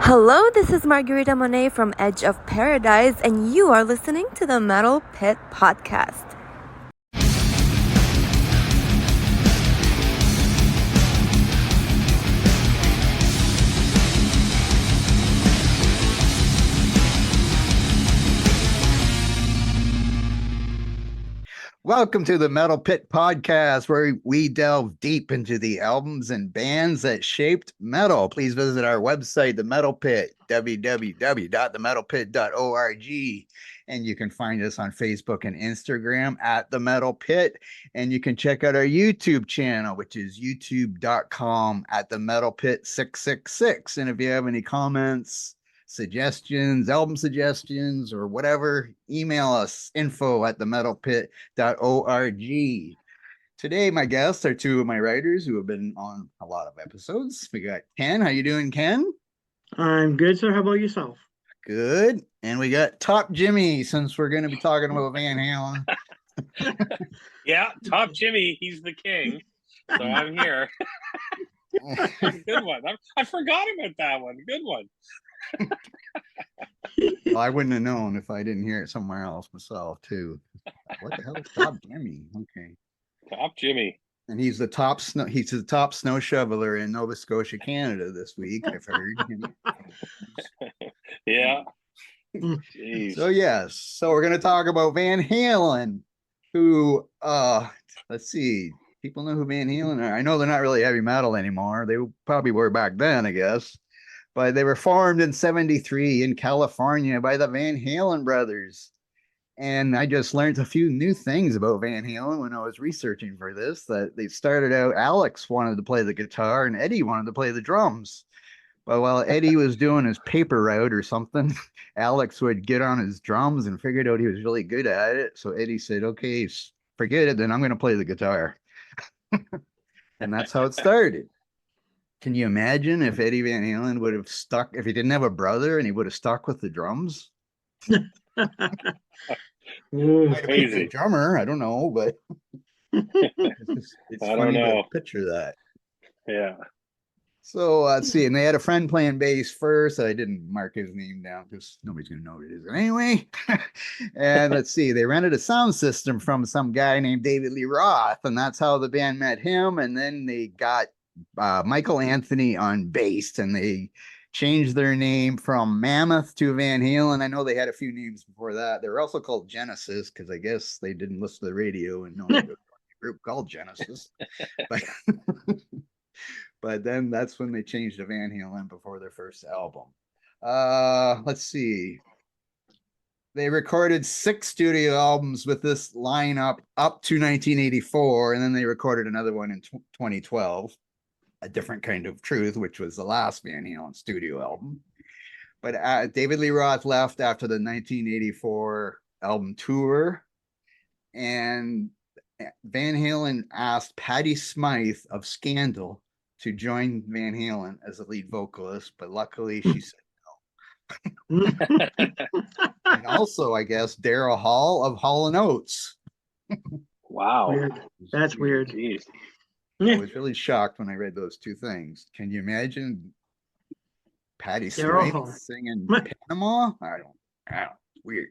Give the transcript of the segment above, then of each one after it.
Hello, this is Margarita Monet from Edge of Paradise, and you are listening to the Metal Pit Podcast. Welcome to the Metal Pit Podcast, where we delve deep into the albums and bands that shaped metal. Please visit our website, The Metal Pit, www.themetalpit.org. And you can find us on Facebook and Instagram at The Metal Pit. And you can check out our YouTube channel, which is youtube.com at The Metal Pit 666. And if you have any comments, suggestions, album suggestions, or whatever, email us info@themetalpit.org. Today, my guests are two of my writers who have been on a lot of episodes. We got Ken. How you doing, Ken? I'm good, sir. How about yourself? Good. And we got Top Jimmy, since we're going to be talking about Van Halen. Yeah, Top Jimmy, he's the king. So I'm here. Good one. I forgot about that one. Good one. Well, I wouldn't have known if I didn't hear it somewhere else myself, too. What the hell is Top Jimmy? Okay. Top Jimmy. And he's the top snow shoveler in Nova Scotia, Canada this week, I've heard. Yeah. Jeez. So we're gonna talk about Van Halen, who let's see, people know who Van Halen are. I know they're not really heavy metal anymore. They probably were back then, I guess. But they were formed in 1973 in California by the Van Halen brothers. And I just learned a few new things about Van Halen when I was researching for this, that they started out, Alex wanted to play the guitar and Eddie wanted to play the drums. But while Eddie was doing his paper route or something, Alex would get on his drums and figured out he was really good at it. So Eddie said, okay, forget it, then I'm going to play the guitar. And that's how it started. Can you imagine if Eddie Van Halen would have stuck, if he didn't have a brother and he would have stuck with the drums? Crazy drummer, I don't know, but it's funny to picture that. Yeah. So let's see, and they had a friend playing bass first. I didn't mark his name down because nobody's gonna know what it is anyway. And let's see, they rented a sound system from some guy named David Lee Roth, and that's how the band met him. And then they got Michael Anthony on bass, and they changed their name from Mammoth to Van Halen. I know they had a few names before that. They were also called Genesis because I guess they didn't listen to the radio and know a group called Genesis. But then that's when they changed to Van Halen before their first album. Let's see. They recorded 6 studio albums with this lineup up to 1984, and then they recorded another one in 2012. A Different Kind of Truth, which was the last Van Halen studio album. But David Lee Roth left after the 1984 album tour, and Van Halen asked Patti Smythe of Scandal to join Van Halen as a lead vocalist, but luckily she said no. And also, I guess, Daryl Hall of Hall & Oates. Wow. Weird. That's weird. Jeez. I was really shocked when I read those two things. Can you imagine Patti Smythe singing Panama? I don't know. Weird.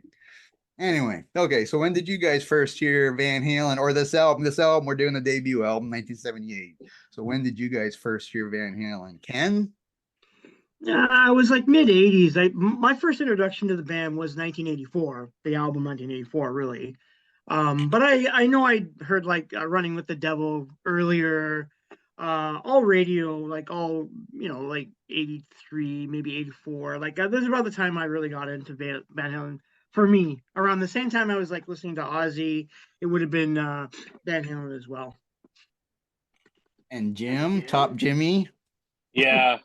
Anyway, okay, so when did you guys first hear Van Halen, or this album? This album, we're doing the debut album, 1978. So when did you guys first hear Van Halen? Ken? I was like mid-'80s. My first introduction to the band was 1984, the album 1984, really. But I know I heard like Running with the Devil earlier, all radio, like all, like 83, maybe 84. Like this is about the time I really got into Van Halen. For me, around the same time I was like listening to Ozzy, it would have been Van Halen as well. And Jim, Top Jimmy? Yeah,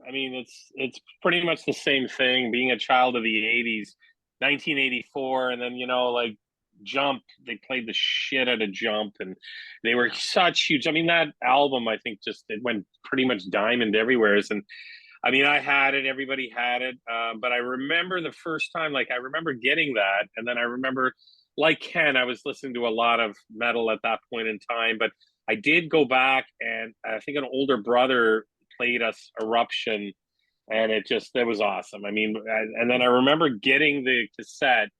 I mean, it's pretty much the same thing, being a child of the 80s, 1984, and then, like Jump, they played the shit out of Jump, and they were such huge. I mean, that album, I think, it went pretty much diamond everywhere. And I mean, I had it, everybody had it, but I remember the first time, like I remember getting that, and then I remember, like Ken, I was listening to a lot of metal at that point in time, but I did go back, and I think an older brother played us Eruption and it was awesome. I mean, and then I remember getting the cassette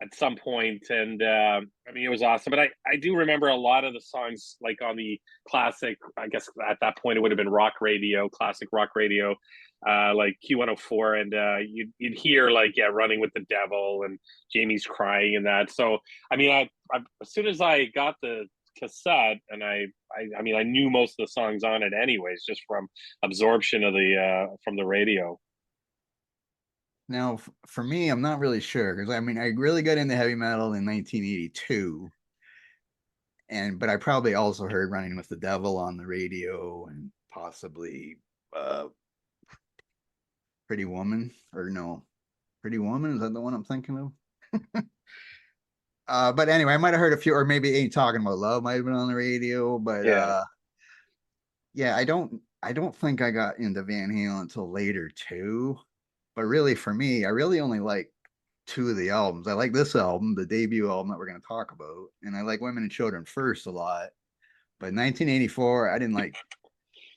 at some point, and I mean, it was awesome. But I do remember a lot of the songs, like on the classic, I guess at that point it would have been rock radio, classic rock radio, like Q104, and you'd hear like, yeah, Running with the Devil and Jamie's Crying and that. So I mean, I as soon as I got the cassette, and I mean, I knew most of the songs on it anyways, just from absorption of the from the radio. Now, for me, I'm not really sure, because I mean, I really got into heavy metal in 1982, but I probably also heard Running with the Devil on the radio, and possibly Pretty Woman, or no, Pretty Woman, is that the one I'm thinking of? But anyway, I might have heard a few, or maybe Ain't Talking About Love might have been on the radio, but yeah, I don't think I got into Van Halen until later too. But really, for me, I really only like two of the albums. I like this album, the debut album that we're going to talk about, and I like Women and Children First a lot. But 1984, I didn't like.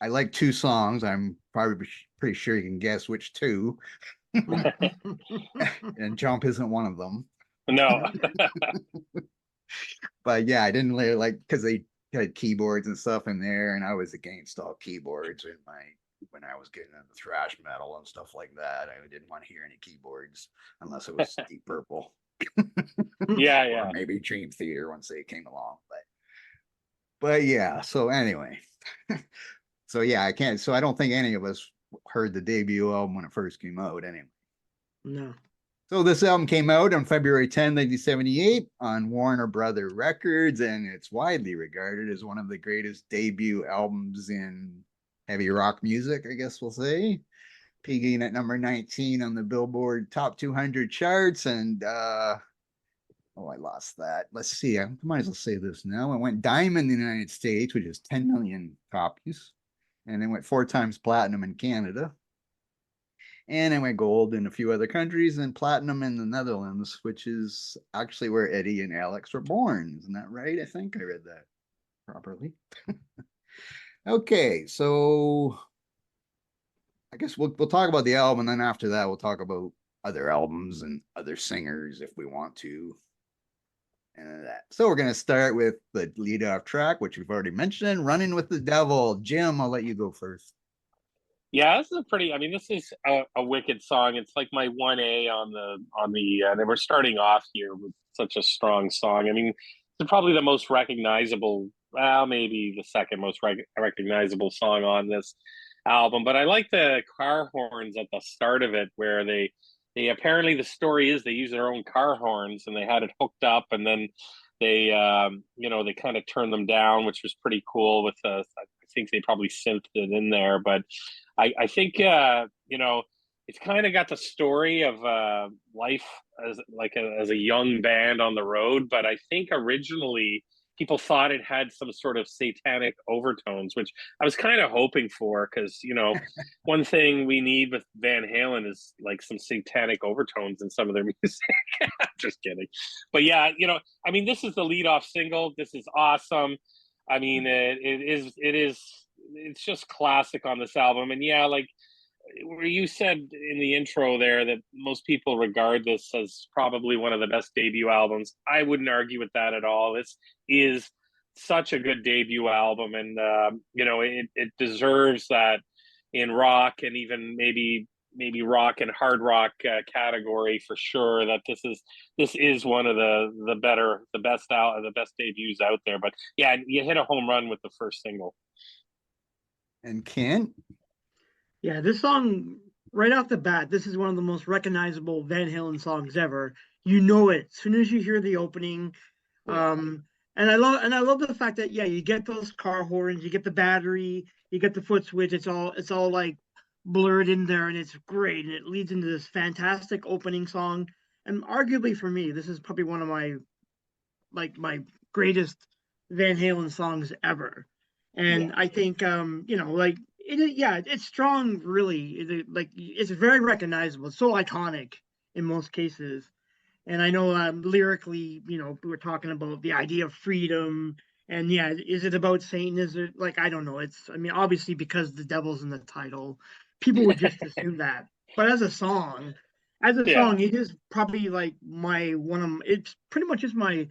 I like two songs. I'm probably pretty sure you can guess which two. And Jump isn't one of them. No. But yeah, I didn't really like, because they had keyboards and stuff in there, and I was against all keyboards when I was getting into thrash metal and stuff like that. I didn't want to hear any keyboards unless it was Deep Purple. Yeah. Or maybe Dream Theater once they came along. But yeah, so anyway. So yeah, I don't think any of us heard the debut album when it first came out anyway. No. So this album came out on February 10, 1978 on Warner Brother Records, and it's widely regarded as one of the greatest debut albums in heavy rock music, I guess we'll say. Peaking at number 19 on the Billboard Top 200 charts, and I lost that. Let's see, I might as well say this now. It went diamond in the United States, which is 10 million copies, and it went 4 times platinum in Canada. And it went gold in a few other countries, and platinum in the Netherlands, which is actually where Eddie and Alex were born. Isn't that right? I think I read that properly. Okay, so I guess we'll talk about the album, and then after that we'll talk about other albums and other singers if we want to. And that. So we're gonna start with the lead-off track, which we've already mentioned, "Running with the Devil." Jim, I'll let you go first. Yeah, this is this is a wicked song. It's like my 1A on the and we're starting off here with such a strong song. I mean, it's probably the most recognizable, well, maybe the second most recognizable song on this album. But I like the car horns at the start of it, where they apparently, the story is they use their own car horns, and they had it hooked up, and then they they kind of turned them down, which was pretty cool. With I think they probably synthed it in there, but I think it's kind of got the story of life as a young band on the road. But I think originally people thought it had some sort of satanic overtones, which I was kind of hoping for, because one thing we need with Van Halen is like some satanic overtones in some of their music. Just kidding. But yeah, I mean, this is the lead-off single. This is awesome. I mean, it's just classic on this album. And yeah, like where you said in the intro there that most people regard this as probably one of the best debut albums, I wouldn't argue with that at all. This is such a good debut album, and it deserves that in rock, and even maybe rock and hard rock category for sure, that this is one of the best debuts out there. But yeah, you hit a home run with the first single. And Kent? Yeah, this song, right off the bat, this is one of the most recognizable Van Halen songs ever. You know it as soon as you hear the opening. And I love the fact that you get those car horns, you get the battery, you get the foot switch. It's all like blurred in there, and it's great, and it leads into this fantastic opening song. And arguably for me, this is probably one of my greatest Van Halen songs ever. And I think it's strong, really. It's very recognizable. It's so iconic in most cases. And I know lyrically, we were talking about the idea of freedom And yeah, is it about Satan? Is it like, I don't know. I mean, obviously because the devil's in the title, people would just assume that. But as a Yeah. song, it is probably like it's pretty much is my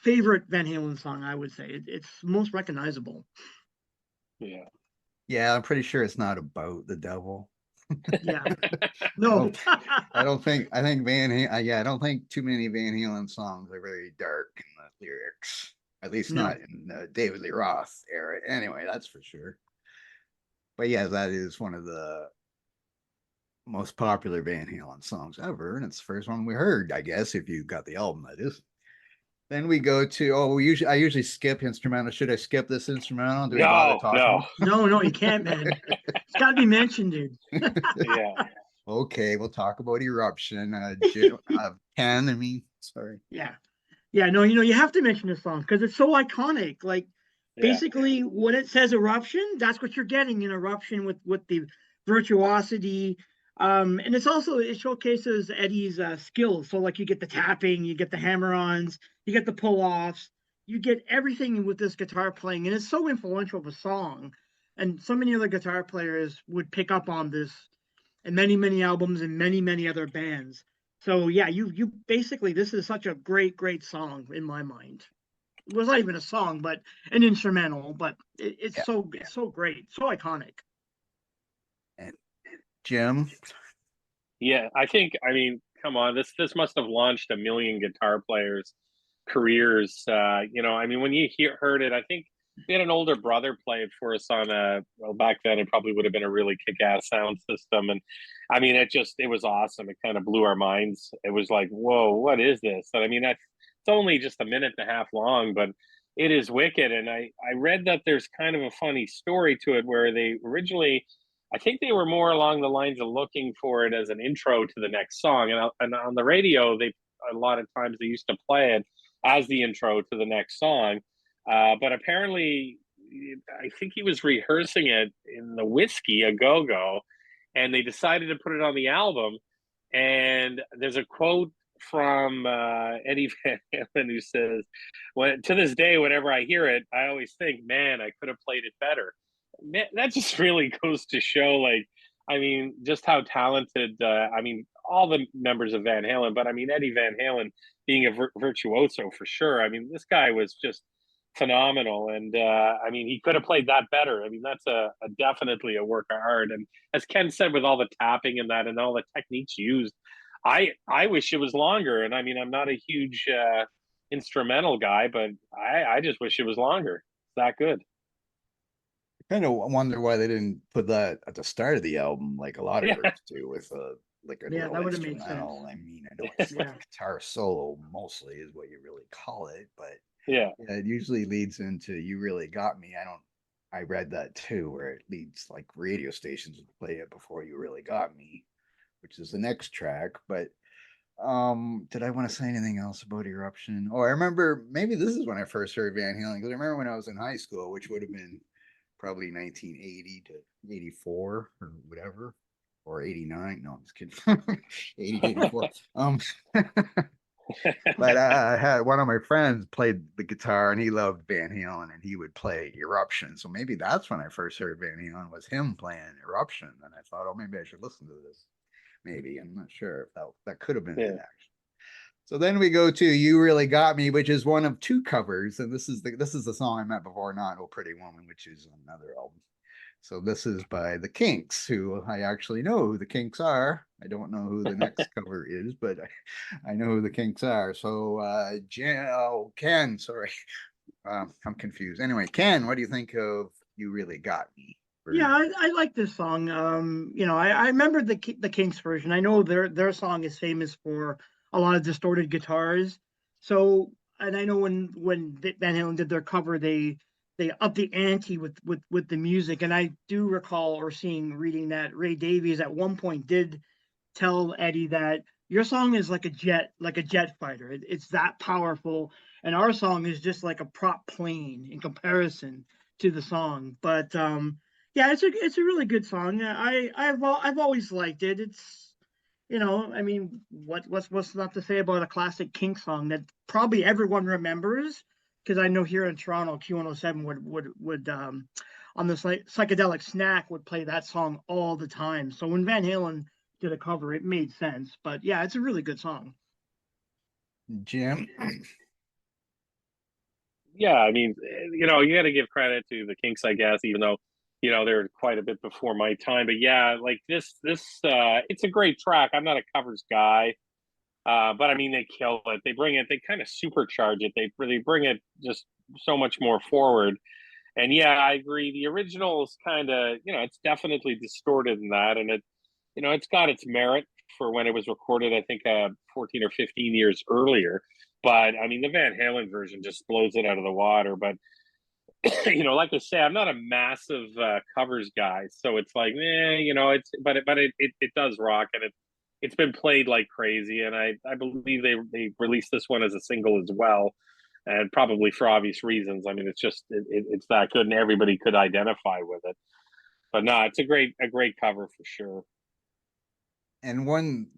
favorite Van Halen song, I would say. It's most recognizable. Yeah. Yeah, I'm pretty sure it's not about the devil. Yeah. No. I don't think I think Van Halen, yeah, I don't think too many Van Halen songs are very dark in the lyrics. At least No. not in the David Lee Roth era. Anyway, that's for sure. But yeah, that is one of the most popular Van Halen songs ever, and it's the first one we heard, I guess, if you got the album, that is. Then we go to I usually skip instrumental. Should I skip this instrumental? Do we bother talking? No, you can't, man. It's got to be mentioned, dude. Yeah. Okay, we'll talk about Eruption. Ken, I mean, sorry. Yeah. No, you have to mention this song because it's so iconic. Like, basically, when it says Eruption, that's what you're getting in Eruption with the virtuosity. And it showcases Eddie's skills. So, like, you get the tapping, you get the hammer-ons, you get the pull-offs, you get everything with this guitar playing, and it's so influential of a song. And so many other guitar players would pick up on this, and many albums and many other bands. So yeah, you basically, this is such a great song in my mind. It was not even a song, but an instrumental. But it's so great, so iconic. And Jim. Yeah, I mean, come on, this must have launched a million guitar players' careers. I mean, when you heard it, I think we had an older brother play it for us on well, back then it probably would have been a really kick-ass sound system. And I mean, it was awesome. It kind of blew our minds. It was like, whoa, what is this? And I mean, it's only just a minute and a half long, but it is wicked. And I read that there's kind of a funny story to it where they originally, I think they were more along the lines of looking for it as an intro to the next song. And on the radio, a lot of times they used to play it as the intro to the next song. But apparently, I think he was rehearsing it in the Whiskey, a Go-Go, and they decided to put it on the album. And there's a quote from Eddie Van Halen who says, to this day, whenever I hear it, I always think, man, I could have played it better." Man, that just really goes to show, like, I mean, just how talented, I mean, all the members of Van Halen, but I mean, Eddie Van Halen being a virtuoso for sure. I mean, this guy was just phenomenal. And I mean, he could have played that better. I mean, that's a definitely a work of art. And as Ken said, with all the tapping and that and all the techniques used, I wish it was longer. And I mean, I'm not a huge instrumental guy, but I just wish it was longer. It's that good. I kind of wonder why they didn't put that at the start of the album, like a lot of groups do, with a that would have made sense. I mean, I know it's like a guitar solo mostly is what you really call it, but yeah, it usually leads into "You Really Got Me." I read that too, where it leads like radio stations would play it before "You Really Got Me," which is the next track. But did I want to say anything else about Eruption? Oh, I remember, maybe this is when I first heard Van Halen, because I remember when I was in high school, which would have been probably 1980 to 84 or whatever, or 89. No, I'm just kidding. 80 to 84. But I had one of my friends played the guitar and he loved Van Halen and he would play Eruption. So maybe that's when I first heard Van Halen, was him playing Eruption. And I thought, oh, maybe I should listen to this. Maybe, I'm not sure if that could have been it, actually. So then we go to "You Really Got Me," which is one of two covers, and this is the song I meant before, not "Oh Pretty Woman," which is another album. So this is by the Kinks, who I actually know who the Kinks are. I don't know who the next cover is, but I know who the Kinks are. So Ken, sorry, I'm confused. Anyway, Ken, what do you think of "You Really Got Me"? Yeah, I like this song. I remember the Kinks version. I know their song is famous for a lot of distorted guitars. So, and I know when Van Halen did their cover, they upped the ante with the music. And I do recall reading that Ray Davies at one point did tell Eddie that your song is like a jet fighter. It's that powerful, and our song is just like a prop plane in comparison to the song. But yeah, it's a really good song. I've always liked it. It's, I mean, what's not to say about a classic Kinks song that probably everyone remembers, because I know here in Toronto, Q107 would on this like psychedelic snack would play that song all the time. So when Van Halen did a cover, it made sense. But yeah, it's a really good song. Jim. Yeah, I mean, you know, you got to give credit to the Kinks, I guess, even though, you know, they're quite a bit before my time. But yeah, like it's a great track. I'm not a covers guy, but I mean, they kill it. They bring it. They kind of supercharge it. They really bring it just so much more forward. And yeah, I agree. The original is kind of, you know, it's definitely distorted in that, and it, you know, it's got its merit for when it was recorded. I think 14 or 15 years earlier. But I mean, the Van Halen version just blows it out of the water. But you know, like I say, I'm not a massive covers guy, so it's like, you know, it does rock, and it's been played like crazy, and I believe they released this one as a single as well, and probably for obvious reasons. I mean, it's just it's that good, and everybody could identify with it. But no, it's a great cover for sure. And one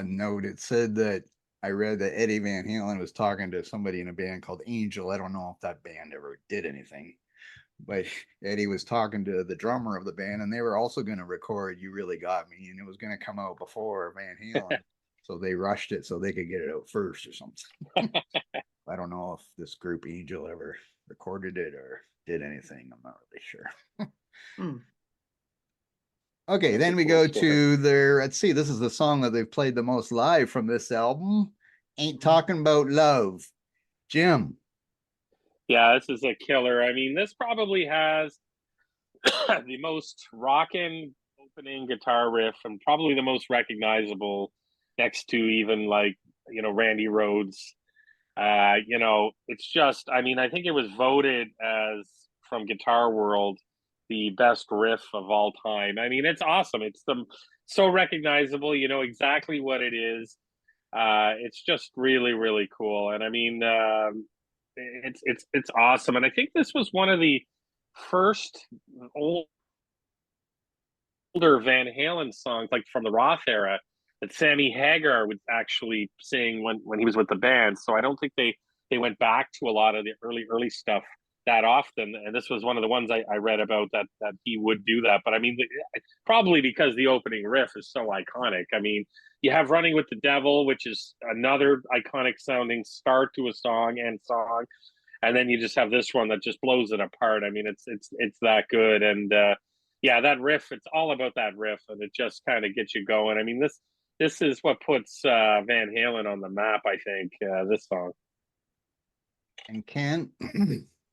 note, it said that I read that Eddie Van Halen was talking to somebody in a band called Angel. I don't know if that band ever did anything, but Eddie was talking to the drummer of the band, and they were also going to record "You Really Got Me," and it was going to come out before Van Halen, so they rushed it so they could get it out first or something. I don't know if this group Angel ever recorded it or did anything. I'm not really sure. Okay, then we go to their, let's see, this is the song that they've played the most live from this album. Ain't Talking About Love. Jim. Yeah, this is a killer. I mean, this probably has the most rockin' opening guitar riff and probably the most recognizable next to even like, you know, Randy Rhoads. You know, it's just, I mean, I think it was voted as from Guitar World the best riff of all time. I mean, it's awesome. It's so recognizable. You know exactly what it is. It's just really, really cool. And I mean, it's awesome. And I think this was one of the first older Van Halen songs, like from the Roth era, that Sammy Hagar would actually sing when he was with the band. So I don't think they went back to a lot of the early stuff that often. And this was one of the ones I read about that he would do that. But I mean, probably because the opening riff is so iconic. I mean, you have "Running with the Devil," which is another iconic sounding start to a song, and then you just have this one that just blows it apart. I mean, it's that good. And yeah, that riff, it's all about that riff, and it just kind of gets you going. I mean, this is what puts Van Halen on the map, I think, this song. And Ken?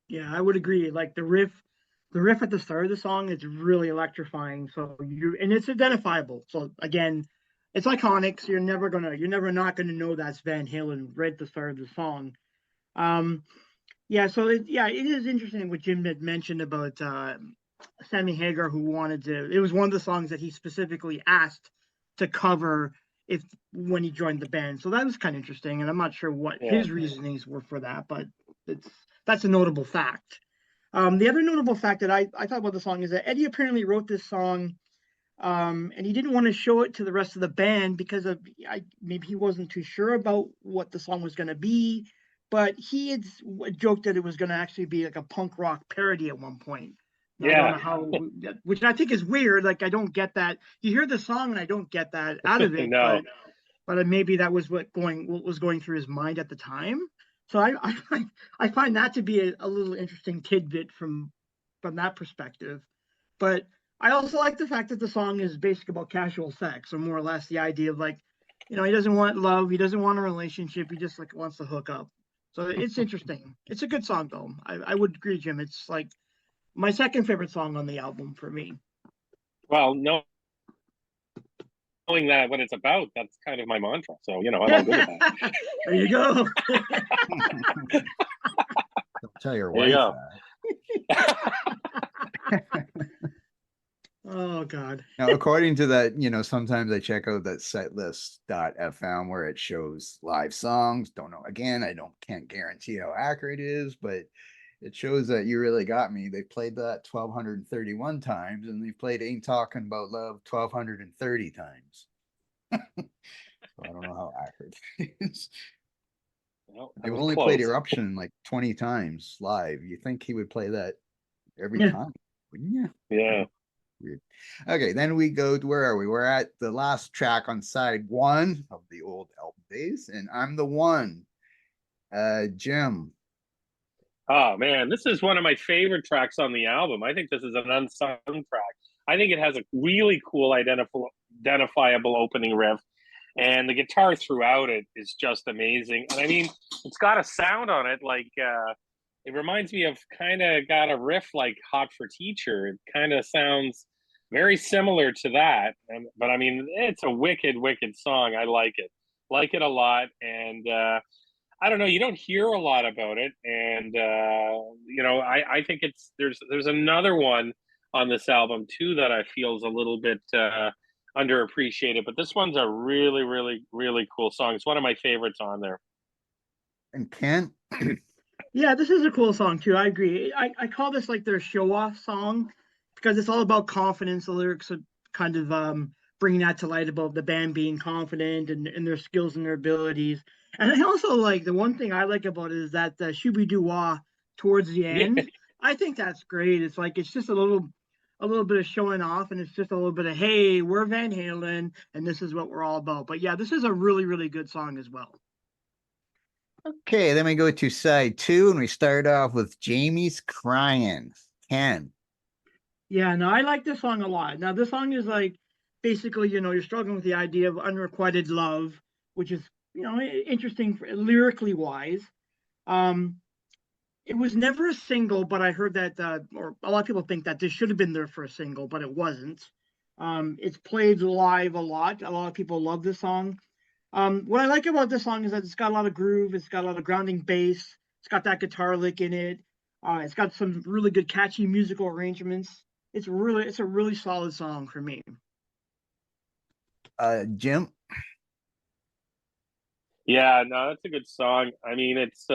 Yeah, I would agree. Like the riff at the start of the song is really electrifying. So and it's identifiable. So again, it's iconic. So you're never not gonna know that's Van Halen right at the start of the song. Yeah, so it is interesting what Jim had mentioned about Sammy Hagar, who wanted to. It was one of the songs that he specifically asked to cover when he joined the band. So that was kind of interesting, and I'm not sure what his reasonings were for that, but that's a notable fact. The other notable fact that I thought about the song is that Eddie apparently wrote this song, and he didn't want to show it to the rest of the band because maybe he wasn't too sure about what the song was going to be, but he had joked that it was going to actually be like a punk rock parody at one point. Yeah. I don't know how, which I think is weird. Like, I don't get that. You hear the song and I don't get that out of it. No. But maybe that was what was going through his mind at the time. So I find that to be a little interesting tidbit from that perspective. But I also like the fact that the song is basically about casual sex, or more or less the idea of like, you know, he doesn't want love, he doesn't want a relationship, he just like wants to hook up. So it's interesting. It's a good song though. I would agree, Jim. It's like my second favorite song on the album for me. Well, no. Knowing that what it's about, that's kind of my mantra. So, you know, I'm all good with that. There you go. Don't tell your wife that. Oh God. Now, according to that, you know, sometimes I check out that setlist.fm where it shows live songs. Don't know. Again, can't guarantee how accurate it is, but it shows that You Really Got Me. They played that 1,231 times, and they played Ain't Talking About Love 1,230 times. So I don't know how accurate it is. Well, They've only played Eruption like 20 times live. You think he would play that every time, wouldn't you? Yeah. Weird. Okay, then we go to, where are we? We're at the last track on side 1 of the old album days, and I'm the One. Jim. Oh man, this is one of my favorite tracks on the album. I think this is an unsung track. I think it has a really cool identifiable opening riff, and the guitar throughout it is just amazing. And I mean, it's got a sound on it like it reminds me of, kind of got a riff like Hot for Teacher. It kind of sounds very similar to that. But I mean, it's a wicked, wicked song. I like it a lot. And I don't know, you don't hear a lot about it. And, I think there's another one on this album too that I feel is a little bit underappreciated. But this one's a really, really, really cool song. It's one of my favorites on there. And Ken? Yeah, this is a cool song too. I agree. I call this like their show off song because it's all about confidence. The lyrics are kind of bringing that to light about the band being confident and their skills and their abilities. And I also like, the one thing I like about it is that the shooby doo wah towards the end. I think that's great. It's like, it's just a little bit of showing off, and it's just a little bit of, hey, we're Van Halen and this is what we're all about. But yeah, this is a really, really good song as well. Okay, then we go to side 2 and we start off with Jamie's Crying. Ken. Yeah, no, I like this song a lot. Now, this song is like, basically, you're struggling with the idea of unrequited love, which is, interesting lyrically wise. It was never a single, but I heard that, or a lot of people think that this should have been their first single, but it wasn't. It's played live a lot. A lot of people love this song. What I like about this song is that it's got a lot of groove. It's got a lot of grounding bass. It's got that guitar lick in it. It's got some really good, catchy musical arrangements. It's a really solid song for me. Jim? Yeah, no, that's a good song. I mean, it's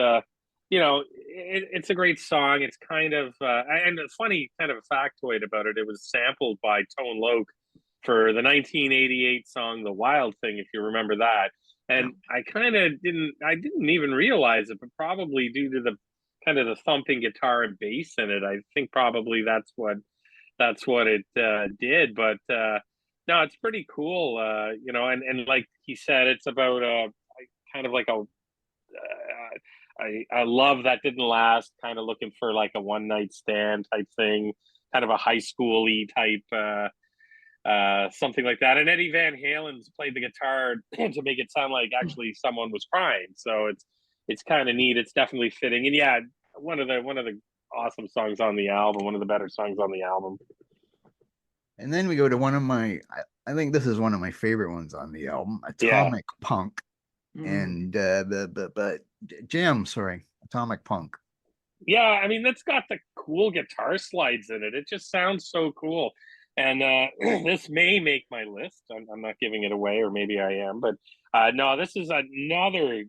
it's a great song. It's kind of and a funny kind of a factoid about it. It was sampled by Tone Loc for the 1988 song "The Wild Thing," if you remember that. And I didn't even realize it, but probably due to the kind of the thumping guitar and bass in it, I think probably that's what it did. But no, it's pretty cool. And like he said, it's about kind of like a love that didn't last, kind of looking for like a one night stand type thing, kind of a high school-y type something like that. And Eddie Van Halen's played the guitar to make it sound like actually someone was crying. So it's kind of neat. It's definitely fitting. And yeah, one of the awesome songs on the album, one of the better songs on the album. And then we go to one of my, I think this is one of my favorite ones on the album, Atomic Punk. And but Jim, sorry, Atomic Punk. Yeah, I mean, that's got the cool guitar slides in it. It just sounds so cool. And this may make my list. I'm not giving it away, or maybe I am. But no, this is another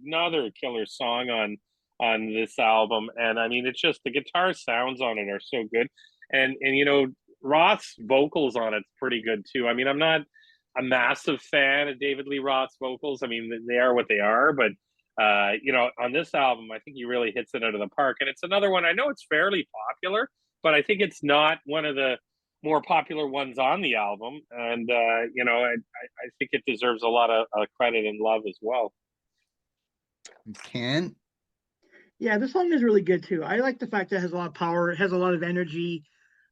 killer song on this album. And I mean, it's just the guitar sounds on it are so good. And Roth's vocals on it's pretty good too. I mean, I'm not a massive fan of David Lee Roth's vocals. I mean, they are what they are, but on this album, I think he really hits it out of the park. And it's another one. I know it's fairly popular, but I think it's not one of the more popular ones on the album. And I think it deserves a lot of credit and love as well. Ken? Yeah, this song is really good too. I like the fact that it has a lot of power. It has a lot of energy.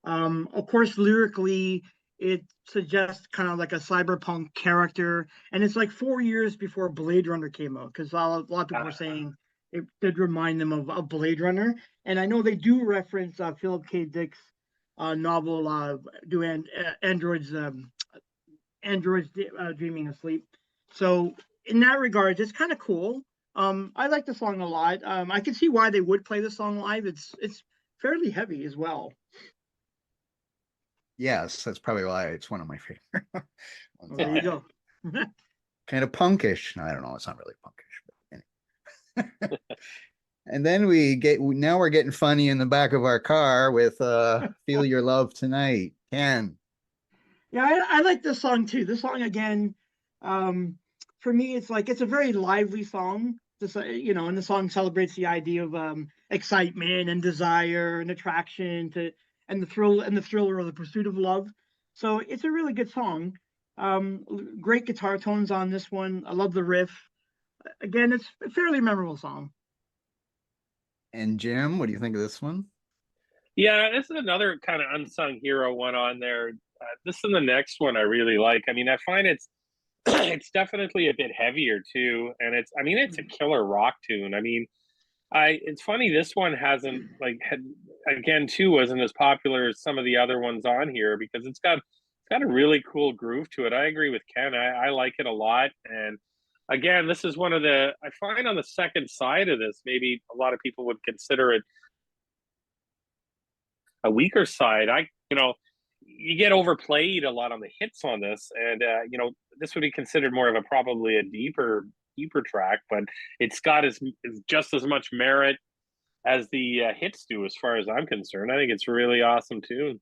Of course, lyrically, it suggests kind of like a cyberpunk character, and it's like 4 years before Blade Runner came out, because a lot of people were saying it did remind them of Blade Runner. And I know they do reference Philip K. Dick's novel, Androids Dreaming of Sleep. So in that regard, it's kind of cool. I like the song a lot. I can see why they would play the song live. It's fairly heavy as well. Yes, that's probably why it's one of my favorite ones. Well, there you go. Kind of punkish. I don't know, it's not really punkish, but anyway. And then now we're getting funny in the back of our car with Feel Your Love Tonight. Ken. Yeah, I like this song too. This song again, for me, it's a very lively song. this, and the song celebrates the idea of excitement and desire and attraction and the thriller of the pursuit of love. So it's a really good song. Great guitar tones on this one. I love the riff. Again, it's a fairly memorable song. And Jim, what do you think of this one? Yeah, this is another kind of unsung hero one on there. This and the next one I really like. I mean, I find it's it's definitely a bit heavier too, and it's a killer rock tune. I mean, it's funny this one hasn't wasn't as popular as some of the other ones on here because it's got a really cool groove to it. I agree with Ken. I like it a lot, and again, this is one of the I find on the second side of this, maybe a lot of people would consider it a weaker side. You get overplayed a lot on the hits on this, and this would be considered more of probably a deeper track, but it's got just as much merit as the hits do, as far as I'm concerned. I think it's a really awesome tune.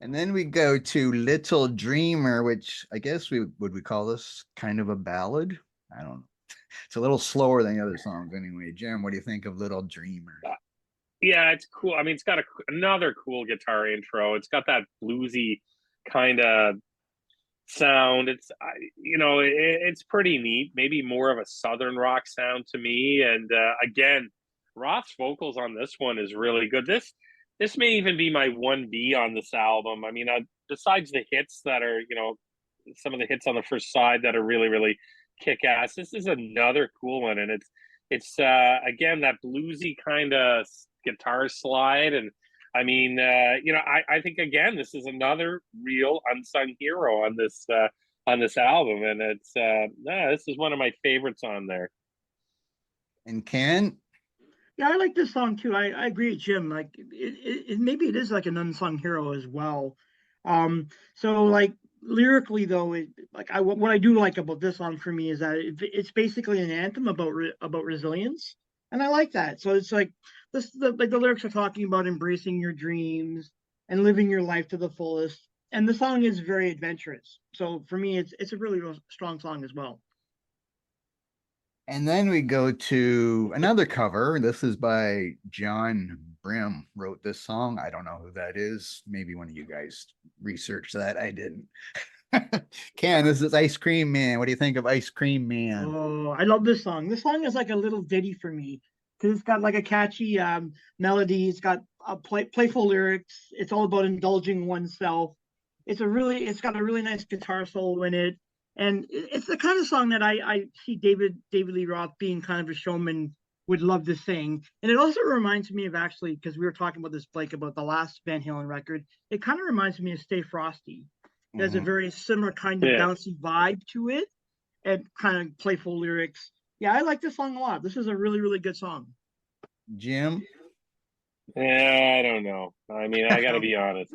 And then we go to Little Dreamer, which I guess we call this kind of a ballad. I don't know. It's a little slower than the other songs anyway. Jim, what do you think of Little Dreamer? Yeah, it's cool. I mean, it's got another cool guitar intro. It's got that bluesy kind of sound. It's pretty neat. Maybe more of a southern rock sound to me. And again, Roth's vocals on this one is really good. This may even be my 1B on this album. I mean, besides the hits that are, some of the hits on the first side that are really, really kick ass, this is another cool one. And it's again, that bluesy kind of guitar slide. And I mean, I think again, this is another real unsung hero on this album. And this is one of my favorites on there. And Ken? Yeah, I like this song too. I agree with Jim. Like maybe it is like an unsung hero as well. So like lyrically though, what I do like about this song for me is that it's basically an anthem about resilience, and I like that. So it's like the lyrics are talking about embracing your dreams and living your life to the fullest, and the song is very adventurous. So for me, it's a really strong song as well. And then we go to another cover. This is by John Brim, wrote this song. I don't know who that is. Maybe one of you guys researched that. I didn't. Ken, this is Ice Cream Man. What do you think of Ice Cream Man? Oh, I love this song. This song is like a little ditty for me because it's got like a catchy melody. It's got playful lyrics. It's all about indulging oneself. It's got a really nice guitar solo in it. And it's the kind of song that I see David Lee Roth being kind of a showman would love to sing. And it also reminds me of, actually, because we were talking about this, Blake, about the last Van Halen record, it kind of reminds me of Stay Frosty. It has a very similar kind of bouncy vibe to it and kind of playful lyrics. Yeah, I like this song a lot. This is a really, really good song. Jim? Yeah, I don't know. I mean, I got to be honest.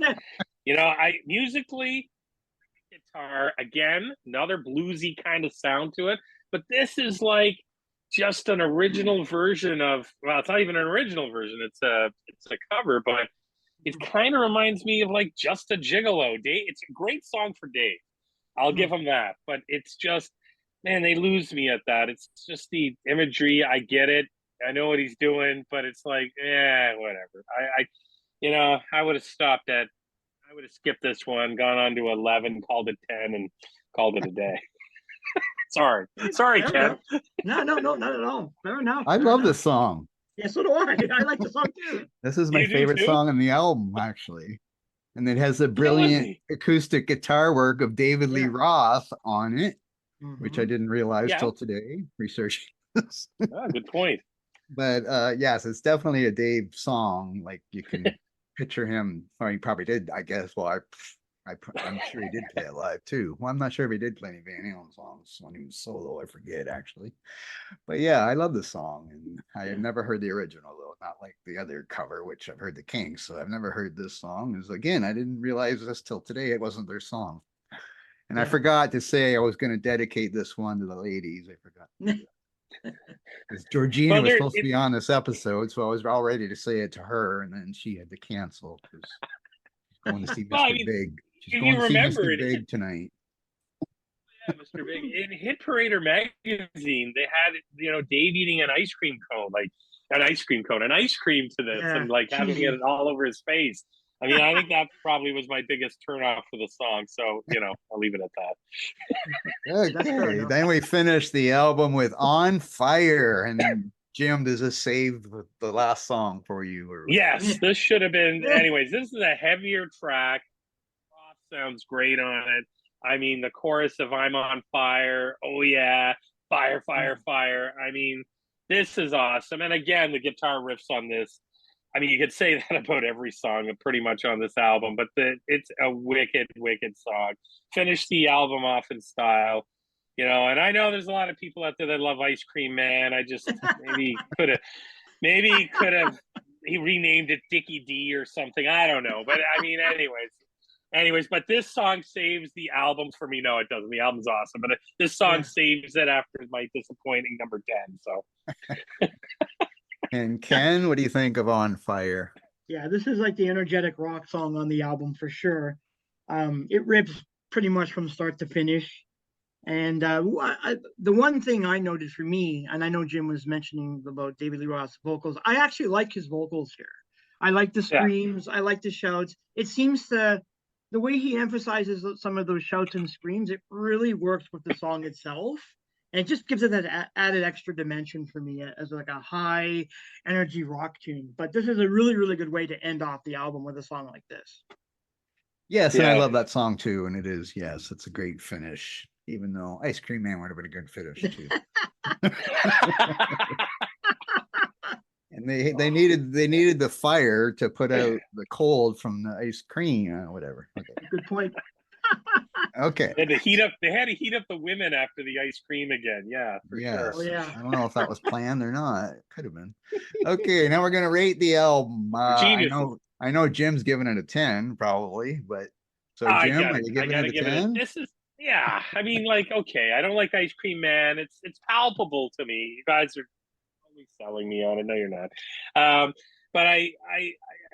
Musically, guitar, again, another bluesy kind of sound to it, but this is like just an original version of, well, it's not even an original version, it's a cover, but it kind of reminds me of like Just a Gigolo. Dave, it's a great song for Dave, I'll give him that, but it's just, man, they lose me at that. It's just the imagery. I get it, I know what he's doing, but it's like, whatever. I would have stopped at, I would have skipped this one, gone on to 11, called it 10, and called it a day. Sorry, Ken. No, not at all. Fair enough. I love this song. Yeah, so do I. I like the song too. This is my favorite song on the album, actually. And it has a brilliant acoustic guitar work of David Lee Roth on it, which I didn't realize till today, researching this. Good point. But yes, it's definitely a Dave song. Like you can picture him, or he probably did, I guess. Well, I'm sure he did play it live too. Well, I'm not sure if he did play any Van Halen songs when he was solo. I forget actually. But yeah, I love the song, and I have never heard the original though. Not like the other cover, which I've heard the Kinks. So I've never heard this song. Is again, I didn't realize this till today. It wasn't their song, and I forgot to say I was going to dedicate this one to the ladies. I forgot. Because Georgina was supposed to be on this episode, so I was all ready to say it to her, and then she had to cancel because she's going to see Mr. Big. She's going to see Mr. Big tonight. Mr. Big. In Hit Parader magazine, they had, Dave eating an ice cream cone, like an ice cream cone, an ice cream to this, and like having it all over his face. I mean, I think that probably was my biggest turnoff for the song. So, I'll leave it at that. Okay, then we finished the album with On Fire. And Jim, does this save the last song for you? Or yes, this should have been. Anyways, this is a heavier track. Sounds great on it. I mean, the chorus of I'm on fire. Oh, yeah. Fire, fire, fire. I mean, this is awesome. And again, the guitar riffs on this. I mean, you could say that about every song pretty much on this album, but it's a wicked, wicked song. Finish the album off in style, and I know there's a lot of people out there that love Ice Cream Man. I just maybe could have he renamed it Dickie D or something. I don't know. But I mean, anyways, but this song saves the album for me. No, it doesn't. The album's awesome, but this song saves it after my disappointing number 10. So. And Ken, what do you think of On Fire? Yeah, this is like the energetic rock song on the album for sure. It rips pretty much from start to finish. And the one thing I noticed for me, and I know Jim was mentioning about David Lee Roth's vocals, I actually like his vocals here. I like the screams. I like the shouts. It seems the way he emphasizes some of those shouts and screams, it really works with the song itself. And it just gives it that added extra dimension for me as like a high energy rock tune. But this is a really, really good way to end off the album with a song like this. Yes, and I love that song too. And it is, yes, it's a great finish, even though Ice Cream Man would have been a good finish too. And they needed the fire to put out the cold from the ice cream or whatever. Okay. Good point. Okay. They had to heat up the women after the ice cream again. Yeah. Yes. Oh, yeah. I don't know if that was planned or not. It could have been. Okay, now we're gonna rate the album. I know Jim's giving it a 10, probably, but so Jim, are you giving it a 10? This is I mean, like, okay, I don't like Ice Cream Man. It's palpable to me. You guys are always selling me on it. No, you're not. But I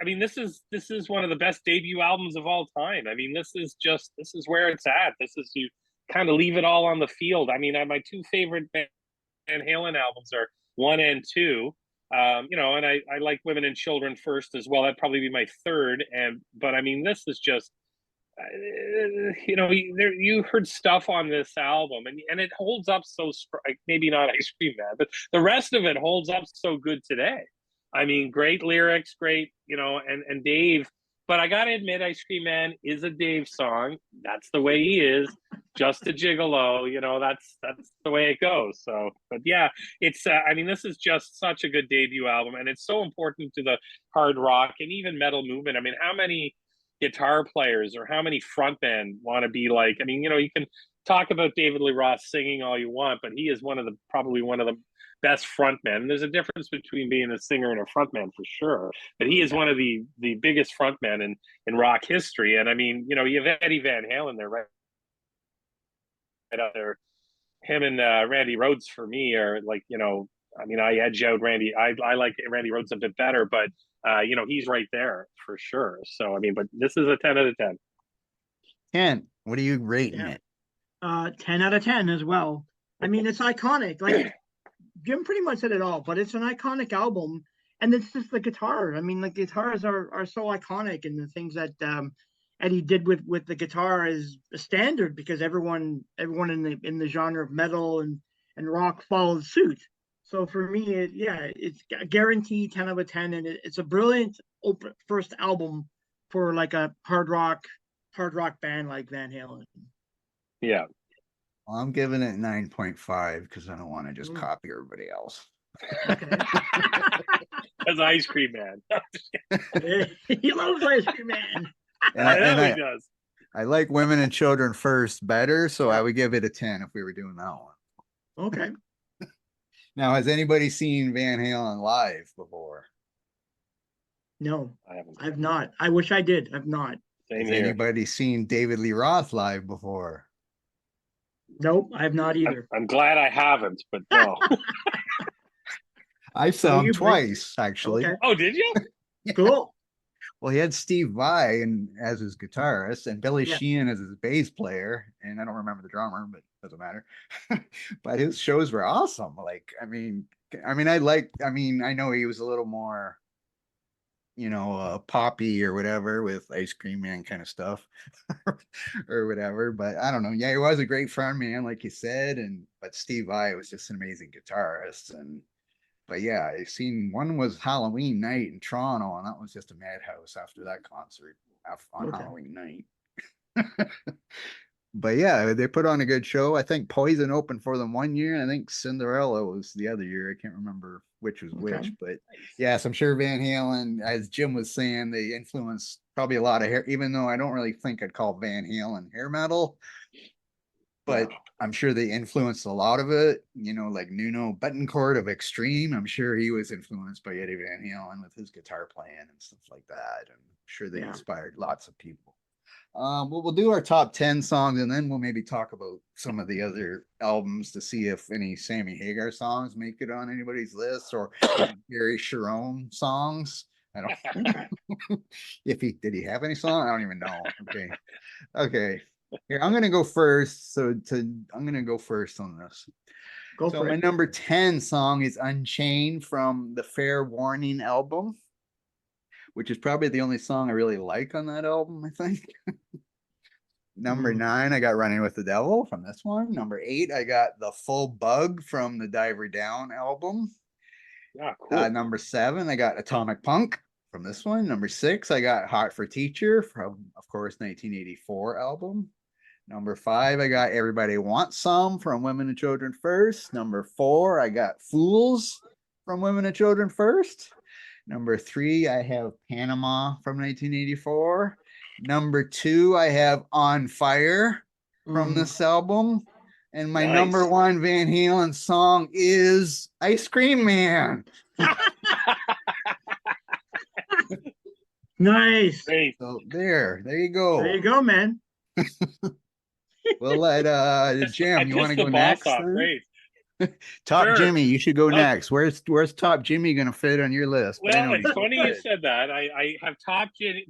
mean, this is one of the best debut albums of all time. I mean, this is where it's at. This is, you kind of leave it all on the field. I mean, my two favorite Van Halen albums are 1 and 2. And I like Women and Children first as well. That'd probably be my third. But I mean, this is just, you heard stuff on this album and it holds up so maybe not Ice Cream Man, but the rest of it holds up so good today. I mean, great lyrics, great, and Dave, but I gotta admit, Ice Cream Man is a Dave song. That's the way he is, just a gigolo, that's the way it goes. So, but yeah, it's, I mean, this is just such a good debut album, and it's so important to the hard rock and even metal movement. I mean, how many guitar players or how many frontmen want to be like, I mean, you can talk about David Lee Roth singing all you want, but he is probably one of the best frontmen. There's a difference between being a singer and a frontman for sure, but he is one of the biggest frontmen in rock history. And I mean, you have Eddie Van Halen there, right out there. Him and Randy Rhoads for me are like, I mean, I edge out Randy. I like Randy Rhoads a bit better, but he's right there for sure. So I mean, but this is a 10 out of 10. 10. What are you rating it? 10 out of 10 as well. I mean, it's iconic. Like Jim pretty much said it all, but it's an iconic album, and it's just the guitar. I mean, the guitars are so iconic, and the things that Eddie did with the guitar is a standard because everyone in the genre of metal and rock follows suit. So for me, it's a guaranteed 10 out of 10, and it's a brilliant first album for like a hard rock band like Van Halen. Yeah. Well, I'm giving it 9.5 because I don't want to just copy everybody else. As Ice Cream Man. He loves Ice Cream Man. And he does. I like Women and Children first better, so I would give it a 10 if we were doing that one. Okay. Now, has anybody seen Van Halen live before? No, I've not. I wish I did. I've not. Has anybody seen David Lee Roth live before? Nope, I have not either. I'm glad I haven't, but no. I saw him twice, actually. Okay. Oh, did you? Cool. Well, he had Steve Vai as his guitarist and Billy Yeah. Sheehan as his bass player, and I don't remember the drummer, but doesn't matter. But his shows were awesome. Like, I know he was a little more, poppy or whatever with Ice Cream Man kind of stuff or whatever. But I don't know. Yeah, he was a great front man, like you said, but Steve Vai was just an amazing guitarist. But yeah, I seen one was Halloween night in Toronto, and that was just a madhouse after that concert on Halloween night. But yeah, they put on a good show. I think Poison opened for them one year, and I think Cinderella was the other year. I can't remember which was which, but yes, I'm sure Van Halen, as Jim was saying, they influenced probably a lot of hair, even though I don't really think I'd call Van Halen hair metal, but I'm sure they influenced a lot of it, like Nuno Bettencourt of Extreme. I'm sure he was influenced by Eddie Van Halen with his guitar playing and stuff like that. And I'm sure they inspired lots of people. We'll do our top 10 songs, and then we'll maybe talk about some of the other albums to see if any Sammy Hagar songs make it on anybody's list, or Gary Sharon songs. I don't did he have any song? I don't even know. Okay. Here, I'm gonna go first. I'm gonna go first on this. My number 10 song is Unchained from the Fair Warning album, which is probably the only song I really like on that album, I think. Number 9, I got Running with the Devil from this one. Number 8, I got The Full Bug from the Diver Down album. Cool. Number 7, I got Atomic Punk from this one. Number 6, I got Hot for Teacher from, of course, 1984 album. Number 5, I got Everybody Wants Some from Women and Children First. Number 4, I got Fools from Women and Children First. Number 3, I have Panama from 1984. Number 2, I have On Fire from this album. And my number 1 Van Halen song is Ice Cream Man. Nice. Great. So there you go. There you go, man. We'll let Jim, you want to go next? Great. Top Jimmy, you should go next. Where's Top Jimmy gonna fit on your list? Well, it's funny you said that. I have Top Jimmy.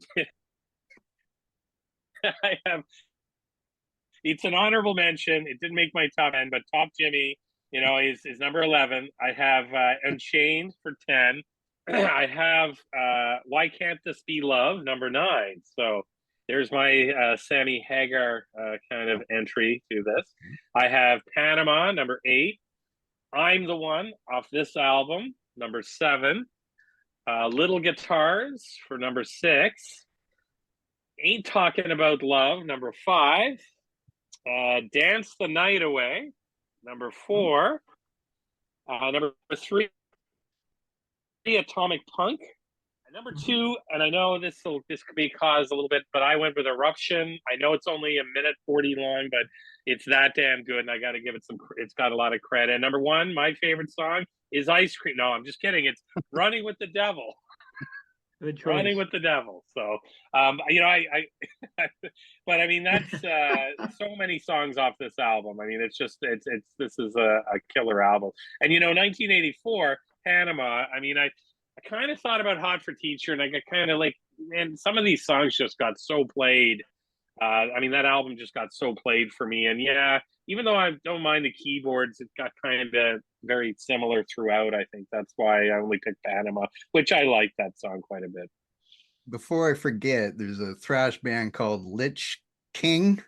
It's an honorable mention. It didn't make my top 10, but Top Jimmy, is number 11. I have Unchained for 10. I have Why Can't This Be Love, number 9. So there's my Sammy Hagar kind of entry to this. I have Panama, number 8. I'm the One off this album, number 7. Little Guitars for number 6. Ain't Talking About Love, number 5. Dance the Night Away, number 4. Number 3, Atomic Punk. Number 2, and I know this could be caused a little bit, but I went with Eruption. I know it's only a minute 40 long, but it's that damn good, and I got to give it it's got a lot of credit. And number 1, my favorite song is Ice Cream. No, I'm just kidding. It's Running with the Devil. Good choice. Running with the Devil. So, but I mean, that's so many songs off this album. I mean, this is a killer album. And 1984, Panama. I mean, I kind of thought about Hot for Teacher, and I got kind of like, man, some of these songs just got so played. I mean, that album just got so played for me. And yeah, even though I don't mind the keyboards, it got kind of very similar throughout. I think that's why I only picked Panama, which I like that song quite a bit. Before I forget, there's a thrash band called Lich King.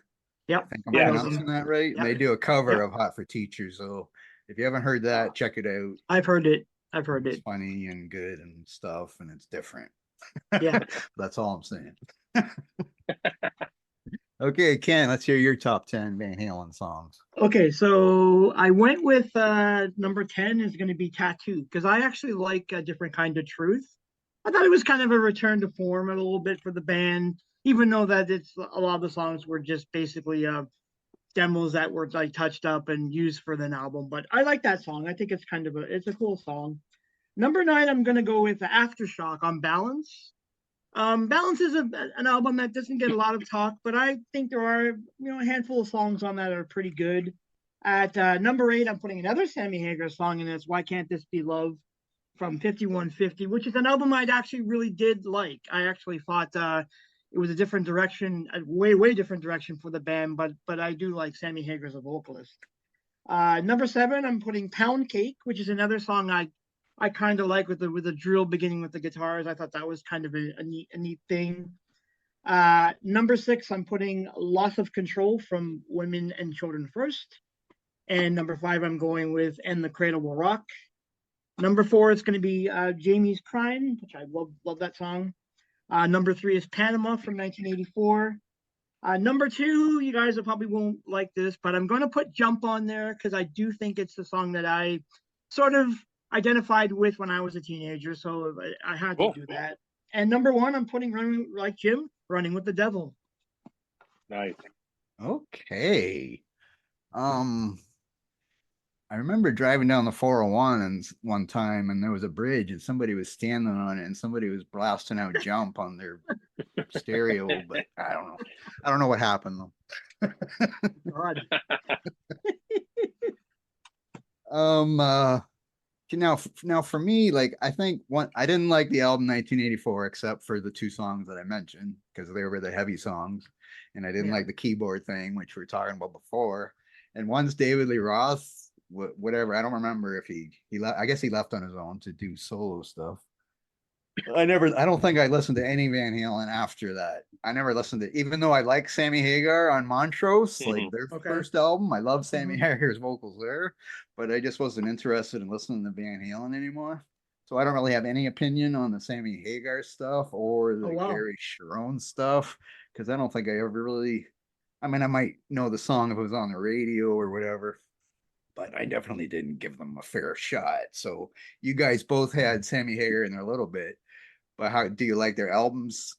Yep. I think I'm pronouncing that right. Yep. And they do a cover of Hot for Teacher. So if you haven't heard that, check it out. I've heard it. It's funny and good and stuff, and it's different. Yeah. That's all I'm saying. Okay, Ken, let's hear your top 10 Van Halen songs. Okay, so I went with number 10 is going to be Tattoo, because I actually like A Different Kind of Truth. I thought it was kind of a return to form a little bit for the band, even though that a lot of the songs were just basically demos that were like touched up and used for an album. But I like that song. I think it's it's a cool song. Number 9, I'm going to go with Aftershock on Balance. Balance is an album that doesn't get a lot of talk, but I think there are a handful of songs on that are pretty good. At number 8, I'm putting another Sammy Hagar song in this, Why Can't This Be Love from 5150, which is an album I actually really did like. I actually thought it was a different direction, a way different direction for the band, but I do like Sammy Hagar as a vocalist. Number 7, I'm putting Pound Cake, which is another song I kind of like with the drill beginning with the guitars. I thought that was kind of a neat thing. Number 6, I'm putting Loss of Control from Women and Children First. And number 5, I'm going with And the Cradle Will Rock. Number 4 is going to be Jamie's Crying, which I love that song. Number 3 is Panama from 1984. Number 2, you guys probably won't like this, but I'm going to put Jump on there because I do think it's the song that I sort of identified with when I was a teenager, so I had to do that. And number 1, I'm putting Running Like Jim, Running with the Devil. Nice. Okay. I remember driving down the 401 and one time, and there was a bridge, and somebody was standing on it, and somebody was blasting out "Jump" on their stereo. But I don't know. I don't know what happened though. Now for me, like I think I didn't like the album 1984 except for the 2 songs that I mentioned because they were the heavy songs, and I didn't like the keyboard thing, which we were talking about before. And one's David Lee Roth. Whatever, I don't remember if he left. I guess he left on his own to do solo stuff. I don't think I listened to any Van Halen after that. I never listened to, even though I like Sammy Hagar on Montrose, like their first album. I love Sammy Hagar's vocals there, but I just wasn't interested in listening to Van Halen anymore. So I don't really have any opinion on the Sammy Hagar stuff or the Gary Cherone stuff because I don't think I ever really. I mean, I might know the song if it was on the radio or whatever, but I definitely didn't give them a fair shot. So you guys both had Sammy Hagar in there a little bit, but how do you like their albums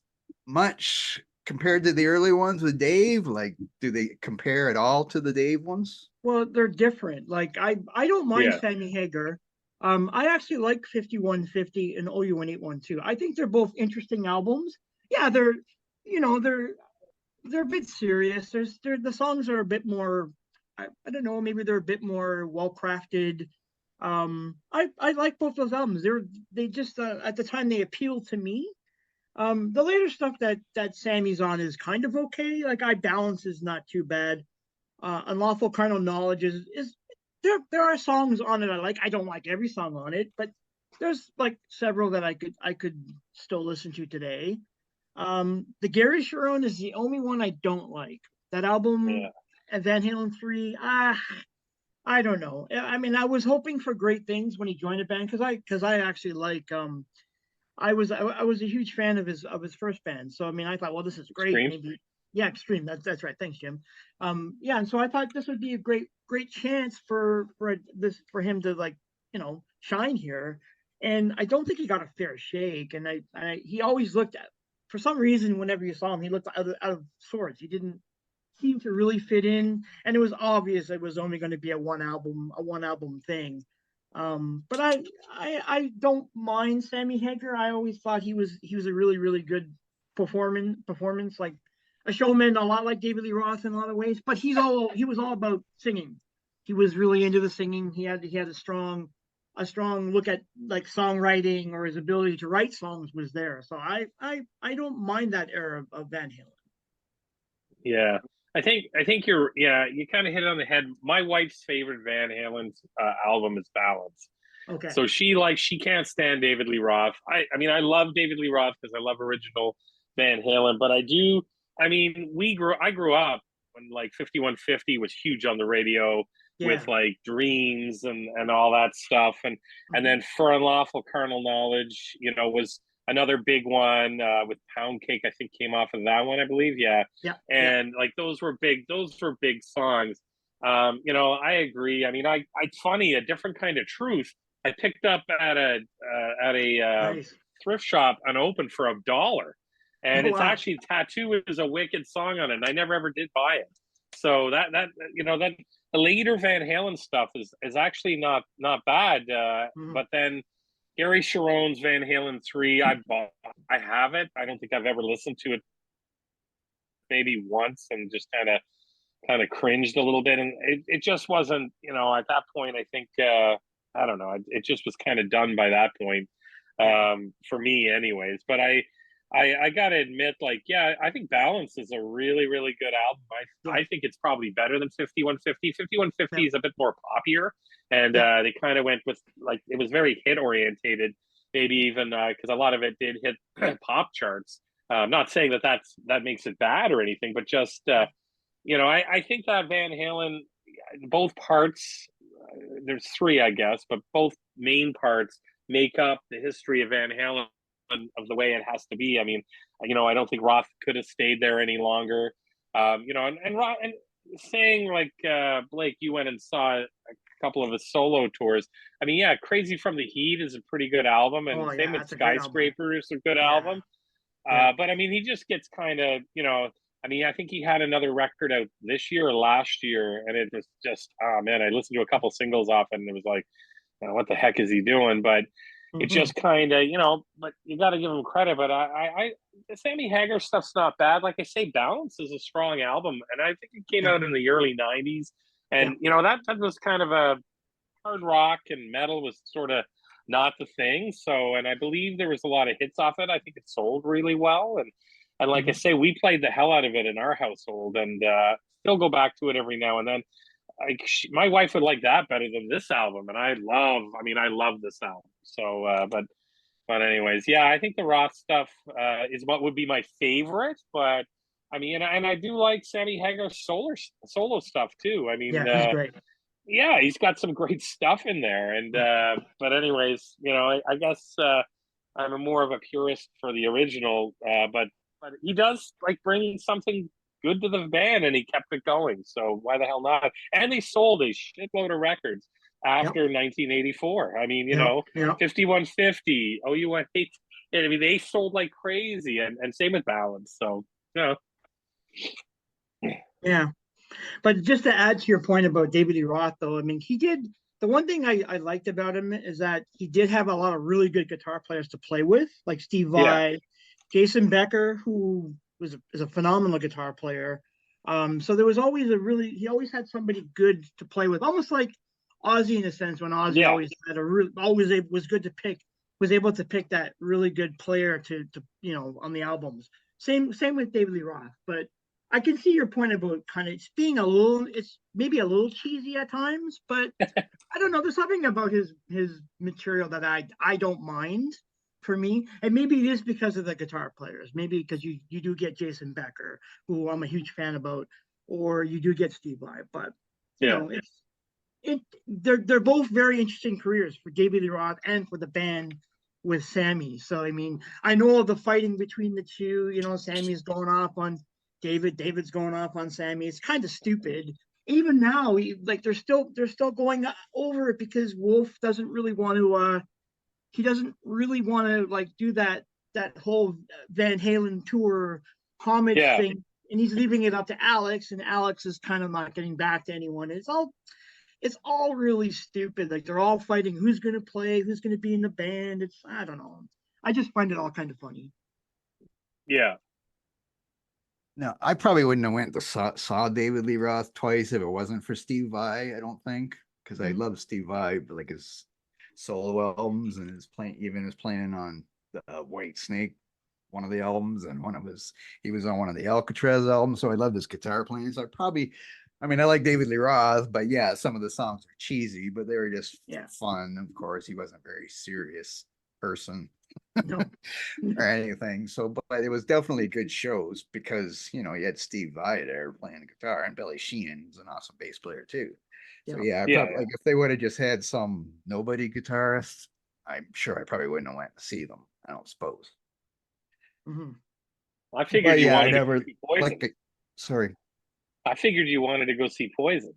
much compared to the early ones with Dave? Like, do they compare at all to the Dave ones? Well, they're different. Like I don't mind Sammy Hagar. I actually like 5150 and OU1812. I think they're both interesting albums. Yeah, they're a bit serious. The songs are a bit more, I don't know, maybe they're a bit more well crafted. I like both those albums. They just at the time they appealed to me. The later stuff that Sammy's on is kind of okay. Like Balance is not too bad. Unlawful Carnal Knowledge is there are songs on it I like. I don't like every song on it, but there's like several that I could still listen to today. The Gary Cherone is the only one I don't like. That album, Van Halen 3, I don't know. I mean, I was hoping for great things when he joined the band because I actually like I was a huge fan of his first band. So I mean, I thought, well, this is great. Extreme? Maybe Extreme. That's right. Thanks, Jim. And so I thought this would be a great chance for him to like shine here. And I don't think he got a fair shake. And he always looked at, for some reason, whenever you saw him, he looked out of sorts. He didn't seem to really fit in, and it was obvious it was only going to be a one album thing. But I don't mind Sammy Hagar. I always thought he was a really good performance, like a showman, a lot like David Lee Roth in a lot of ways. But he was all about singing. He was really into the singing. He had a strong look at like songwriting, or his ability to write songs was there. So I don't mind that era of Van Halen. Yeah. I think you kind of hit it on the head. My wife's favorite Van Halen album is Balance. Okay. So she can't stand David Lee Roth. I mean, I love David Lee Roth because I love original Van Halen, but I grew up when like 5150 was huge on the radio with like Dreams and all that stuff. And then For Unlawful Carnal Knowledge, was another big one with Pound Cake, I think came off of that one, I believe. Yeah. Like those were big songs. I agree. I mean, it's funny, A Different Kind of Truth, I picked up at a nice. thrift shop and opened for $1. And it's actually Tattoo is a wicked song on it, and I never ever did buy it. So that the later Van Halen stuff is actually not bad. But then Gary Cherone's Van Halen 3, I have it. I don't think I've ever listened to it, maybe once, and just kind of cringed a little bit. And it just wasn't, at that point, I think I don't know. It just was kind of done by that point, for me, anyways. But I gotta admit, like, yeah, I think Balance is a really, really good album. I think it's probably better than 5150. 5150 is a bit more poppier, and they kind of went with, like, it was very hit orientated, maybe even because a lot of it did hit pop charts. I'm not saying that makes it bad or anything, but just I think that Van Halen, both parts, there's three, I guess, but both main parts make up the history of Van Halen of the way it has to be. I mean, I don't think Roth could have stayed there any longer. And saying, like, Blake, you went and saw a couple of his solo tours. I mean, yeah, Crazy from the Heat is a pretty good album, and same with Skyscraper is a good album. But I mean, he just gets kind of, I mean, I think he had another record out this year or last year, and it was just, oh man, I listened to a couple singles off, and it was like, what the heck is he doing? But it just kind of, but you got to give him credit. But the Sammy Hagar stuff's not bad. Like I say, Balance is a strong album, and I think it came out in the early '90s, and that was kind of a hard rock, and metal was sort of not the thing. So, and I believe there was a lot of hits off it. I think it sold really well, and like I say, we played the hell out of it in our household, and still go back to it every now and then. My wife would like that better than this album, and I love this album. So, but anyways, yeah, I think the Roth stuff is what would be my favorite. But I mean, and I do like Sammy Hagar's solo stuff too. I mean, he's great. Yeah, he's got some great stuff in there. And but anyways, I guess I'm more of a purist for the original, but he does like bringing something good to the band, and he kept it going. So why the hell not? And they sold a shitload of records after 1984. I mean, 5150, OU18. I mean, they sold like crazy, and same with Balance. So, Yeah. But just to add to your point about David Lee Roth, though, I mean, the one thing I liked about him is that he did have a lot of really good guitar players to play with, like Steve Vai, Jason Becker, who is a phenomenal guitar player. So there was always he always had somebody good to play with, almost like Ozzy in a sense, when Ozzy always had was able to pick that really good player to on the albums. Same with David Lee Roth, but I can see your point about kind of it's maybe a little cheesy at times, but I don't know. There's something about his material that I don't mind for me. And maybe it is because of the guitar players. Maybe because you do get Jason Becker, who I'm a huge fan about, or you do get Steve Vai. But they're both very interesting careers for David Lee Roth and for the band with Sammy. So I mean, I know the fighting between the two. Sammy's going off on David's going off on Sammy. It's kind of stupid. Even now, they're still going over it because Wolf doesn't really want to. He doesn't really want to like do that whole Van Halen tour homage thing, and he's leaving it up to Alex, and Alex is kind of not getting back to anyone. It's all really stupid. Like they're all fighting who's going to play, who's going to be in the band. I don't know. I just find it all kind of funny. Yeah. No, I probably wouldn't have went to saw David Lee Roth twice if it wasn't for Steve Vai. I don't think, because I love Steve Vai, but like his solo albums and his playing on the White Snake, one of the albums, and he was on one of the Alcatraz albums. So I loved his guitar playing. So I like David Lee Roth, but yeah, some of the songs are cheesy, but they were just fun. Of course, he wasn't a very serious person. No. Or anything. So, but it was definitely good shows because you had Steve Vai there playing the guitar, and Billy Sheehan's an awesome bass player too. So like if they would have just had some nobody guitarists, I'm sure I probably wouldn't have went to see them. I don't suppose. Mm-hmm. I figured you wanted to go see Poison. Sorry. I figured you wanted to go see Poison.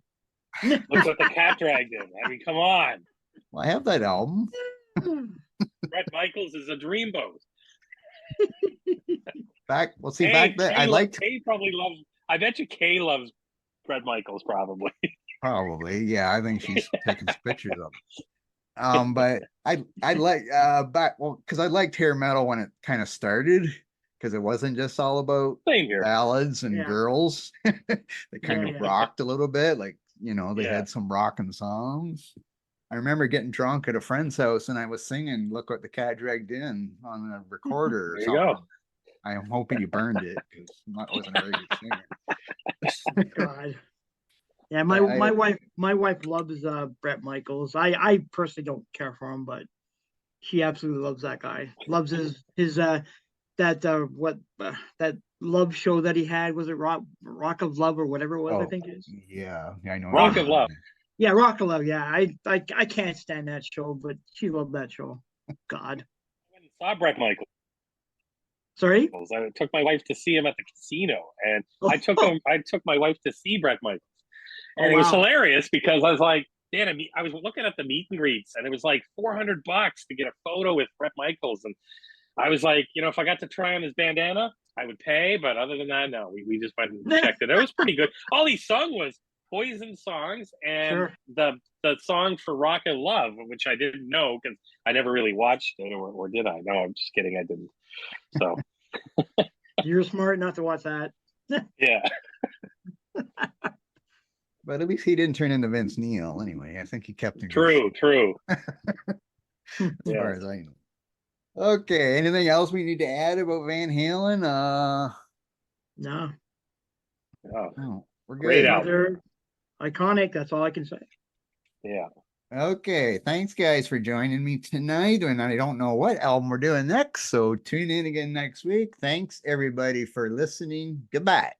Look what the Cat Drag did. I mean, come on. Well, I have that album. Bret Michaels is a dreamboat. Back then, Kay probably loves. I bet you Kay loves Bret Michaels probably. Probably, yeah. I think she's taking pictures of it. But I like because I liked hair metal when it kind of started because it wasn't just all about ballads and girls. They kind of rocked a little bit, like they had some rocking songs. I remember getting drunk at a friend's house and I was singing "Look What the Cat Dragged In" on a recorder or There you something. go. I'm hoping you burned it because I wasn't a very good singer. God. Yeah, my wife loves Bret Michaels. I personally don't care for him, but she absolutely loves that guy. Loves his that love show that he had. Was it Rock of Love or whatever it was? I think it is. Yeah, I know. Rock of Love. Yeah, Rock of Love. Yeah, I can't stand that show, but she loved that show. God. I went and saw Bret Michaels. Sorry? I took my wife to see him at the casino, and I took my wife to see Bret Michaels, and it was hilarious because I was like, man, I was looking at the meet and greets, and it was like $400 to get a photo with Bret Michaels, and I was like, if I got to try on his bandana, I would pay, but other than that, no. We just went and checked it. It was pretty good. All he sung was Poison songs and the song for Rock of Love, which I didn't know because I never really watched it, or did I? No, I'm just kidding. I didn't. So you're smart not to watch that. Yeah. But at least he didn't turn into Vince Neil anyway. I think he kept him. True. As far as I know. Okay. Anything else we need to add about Van Halen? No. Oh, we're good. Great album. They're iconic. That's all I can say. Yeah. Okay. Thanks, guys, for joining me tonight. And I don't know what album we're doing next, so tune in again next week. Thanks, everybody, for listening. Goodbye.